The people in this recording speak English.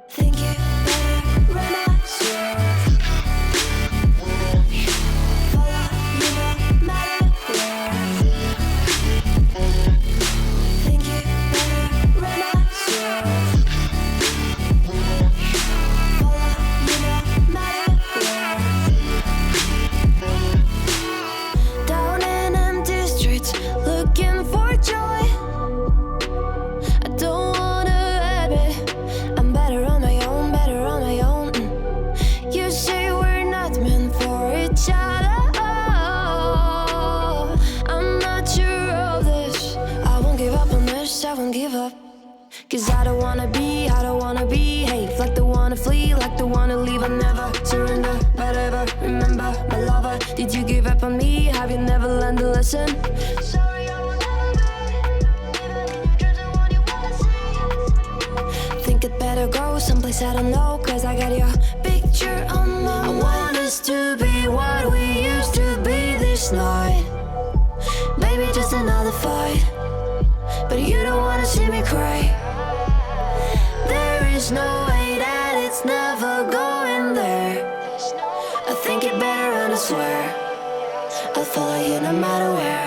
Think you better run, I swear. Follow you no matter where. Think you better run, I swear. Follow you no matter where. Down in empty streets, looking for joy. I don't wanna admit I'm better on my own, better on my own. You say we're not meant for each other. I'm not sure of this. I won't give up on this, I won't give up. Cause I don't wanna behave like the one to flee, like the one to leave. I'll never surrender, but ever remember my lover. Did you give up on me? Have you never learned to listen? Sorry, I will never be, even in your dreams, the one you wanna see. Think it better go someplace I don't know, cause I got your picture on my mind. I want us to be what we used to be this night. Maybe just another fight, but you don't wanna see me cry. There is no way that it's never going there. I think it better run, I swear. I'll follow you no matter where.